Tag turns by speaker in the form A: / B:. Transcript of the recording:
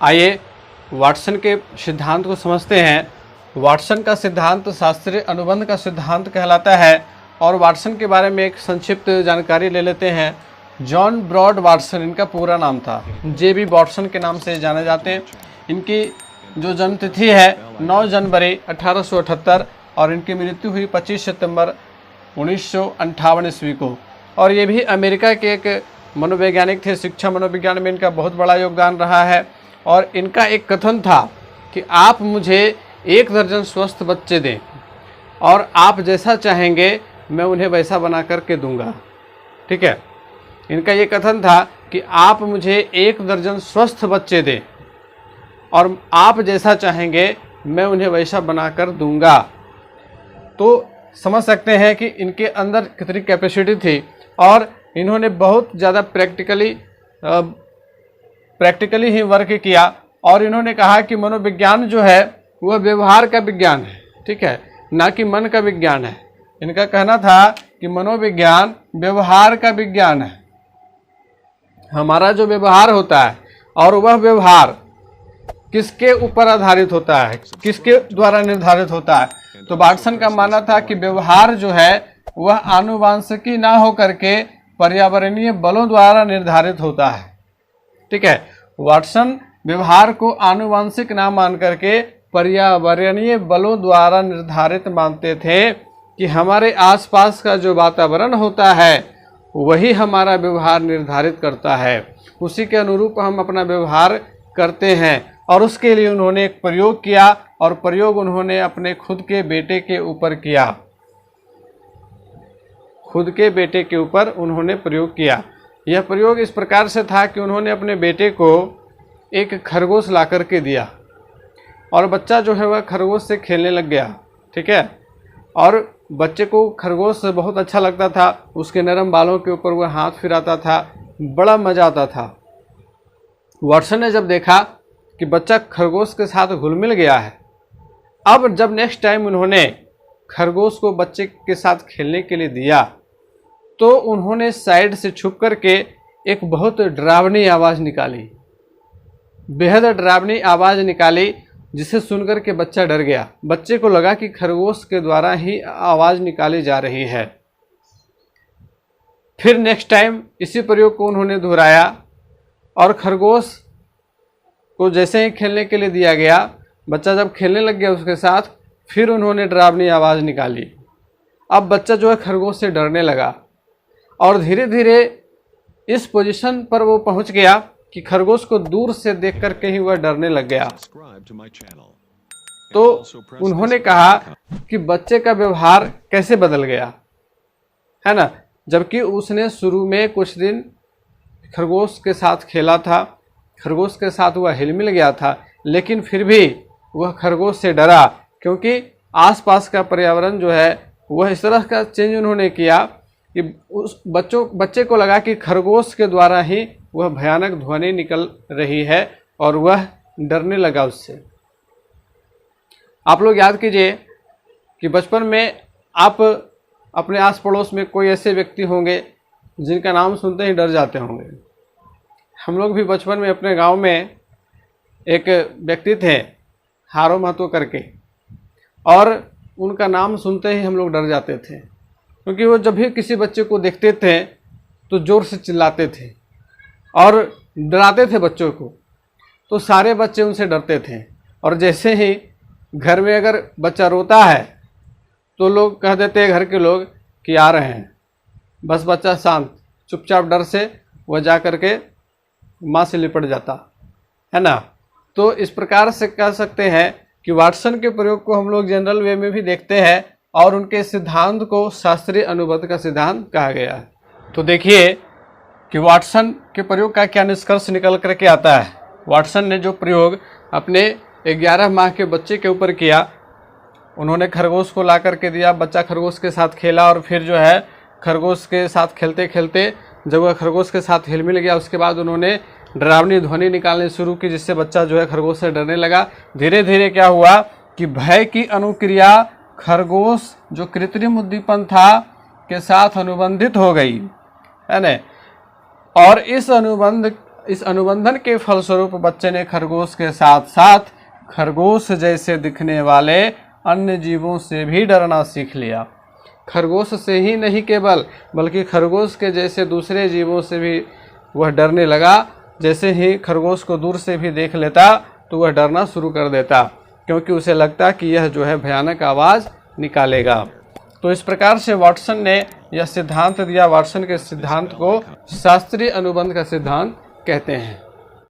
A: आइए वाटसन के सिद्धांत को समझते हैं। वाटसन का सिद्धांत शास्त्रीय अनुबंध का सिद्धांत कहलाता है और वाटसन के बारे में एक संक्षिप्त जानकारी ले लेते हैं। जॉन ब्रॉड वाटसन इनका पूरा नाम था। जेबी वाटसन के नाम से जाने जाते हैं। इनकी जो जन्म तिथि है 9 जनवरी 1878 और इनकी मृत्यु हुई 25 सितंबर 1958 ईस्वी को। और ये भी अमेरिका के एक मनोवैज्ञानिक थे। शिक्षा मनोविज्ञान में इनका बहुत बड़ा योगदान रहा है और इनका एक कथन था कि आप मुझे 1 दर्जन स्वस्थ बच्चे दें और आप जैसा चाहेंगे मैं उन्हें वैसा बना करके दूंगा। ठीक है, इनका ये कथन था कि आप मुझे 1 दर्जन स्वस्थ बच्चे दें और आप जैसा चाहेंगे मैं उन्हें वैसा बनाकर दूंगा। तो समझ सकते हैं कि इनके अंदर कितनी कैपेसिटी थी और इन्होंने बहुत ज़्यादा प्रैक्टिकली ही वर्क किया और इन्होंने कहा कि मनोविज्ञान जो है वह व्यवहार का विज्ञान है। ठीक है, ना कि मन का विज्ञान है। इनका कहना था कि मनोविज्ञान व्यवहार का विज्ञान है। हमारा जो व्यवहार होता है और वह व्यवहार किसके ऊपर आधारित होता है, किसके द्वारा निर्धारित होता है। तो वाटसन का मानना था कि व्यवहार जो है वह आनुवांशिकी ना हो करके पर्यावरणीय बलों द्वारा निर्धारित होता है। ठीक है, वाटसन व्यवहार को आनुवांशिक ना मान करके पर्यावरणीय बलों द्वारा निर्धारित मानते थे कि हमारे आसपास का जो वातावरण होता है वही हमारा व्यवहार निर्धारित करता है, उसी के अनुरूप हम अपना व्यवहार करते हैं। और उसके लिए उन्होंने एक प्रयोग किया और प्रयोग उन्होंने अपने खुद के बेटे के ऊपर किया। खुद के बेटे के ऊपर उन्होंने प्रयोग किया। यह प्रयोग इस प्रकार से था कि उन्होंने अपने बेटे को एक खरगोश ला कर के दिया और बच्चा जो है वह खरगोश से खेलने लग गया। ठीक है, और बच्चे को खरगोश से बहुत अच्छा लगता था। उसके नरम बालों के ऊपर वह हाथ फिराता था, बड़ा मजा आता था। वाटसन ने जब देखा कि बच्चा खरगोश के साथ घुल मिल गया है, अब जब नेक्स्ट टाइम उन्होंने खरगोश को बच्चे के साथ खेलने के लिए दिया तो उन्होंने साइड से छुप करके एक बहुत डरावनी आवाज़ निकाली, बेहद डरावनी आवाज़ निकाली, जिसे सुनकर के बच्चा डर गया। बच्चे को लगा कि खरगोश के द्वारा ही आवाज़ निकाली जा रही है। फिर नेक्स्ट टाइम इसी प्रयोग को उन्होंने दोहराया और खरगोश को जैसे ही खेलने के लिए दिया गया, बच्चा जब खेलने लग गया उसके साथ, फिर उन्होंने डरावनी आवाज़ निकाली। अब बच्चा जो है खरगोश से डरने लगा और धीरे धीरे इस पोजीशन पर वो पहुंच गया कि खरगोश को दूर से देख करके ही वह डरने लग गया। तो उन्होंने कहा कि बच्चे का व्यवहार कैसे बदल गया, है ना। जबकि उसने शुरू में कुछ दिन खरगोश के साथ खेला था, खरगोश के साथ वह हिल मिल गया था, लेकिन फिर भी वह खरगोश से डरा क्योंकि आसपास का पर्यावरण जो है वह इस तरह का चेंज उन्होंने किया कि उस बच्चे को लगा कि खरगोश के द्वारा ही वह भयानक ध्वनि निकल रही है और वह डरने लगा उससे। आप लोग याद कीजिए कि बचपन में आप अपने आस पड़ोस में कोई ऐसे व्यक्ति होंगे जिनका नाम सुनते ही डर जाते होंगे। हम लोग भी बचपन में अपने गांव में एक व्यक्ति थे, हारो महतो करके, और उनका नाम सुनते ही हम लोग डर जाते थे क्योंकि वो जब भी किसी बच्चे को देखते थे तो ज़ोर से चिल्लाते थे और डराते थे बच्चों को। तो सारे बच्चे उनसे डरते थे और जैसे ही घर में अगर बच्चा रोता है तो लोग कह देते हैं, घर के लोग, कि आ रहे हैं। बस बच्चा शांत चुपचाप डर से वह जा कर के माँ से लिपट जाता है ना। तो इस प्रकार से कह सकते हैं कि वाटसन के प्रयोग को हम लोग जनरल वे में भी देखते हैं और उनके सिद्धांत को शास्त्रीय अनुबंध का सिद्धांत कहा गया है। तो देखिए कि वाटसन के प्रयोग का क्या निष्कर्ष निकल करके आता है। वाटसन ने जो प्रयोग अपने 11 माह के बच्चे के ऊपर किया, उन्होंने खरगोश को ला करके दिया, बच्चा खरगोश के साथ खेला और फिर जो है खरगोश के साथ खेलते खेलते जब वह खरगोश के साथ हिल मिल गया, उसके बाद उन्होंने डरावनी ध्वनि निकालनी शुरू की, जिससे बच्चा जो है खरगोश से डरने लगा। धीरे धीरे क्या हुआ कि भय की अनुक्रिया खरगोश जो कृत्रिम उद्दीपन था के साथ अनुबंधित हो गई, है ना। और इस अनुबंध इस अनुबंधन के फलस्वरूप बच्चे ने खरगोश के साथ साथ खरगोश जैसे दिखने वाले अन्य जीवों से भी डरना सीख लिया। खरगोश से ही नहीं केवल, बल्कि खरगोश के जैसे दूसरे जीवों से भी वह डरने लगा। जैसे ही खरगोश को दूर से भी देख लेता तो वह डरना शुरू कर देता, क्योंकि उसे लगता कि यह जो है भयानक आवाज़ निकालेगा। तो इस प्रकार से वाटसन ने यह सिद्धांत दिया। वाटसन के सिद्धांत को शास्त्रीय अनुबंध का सिद्धांत कहते हैं।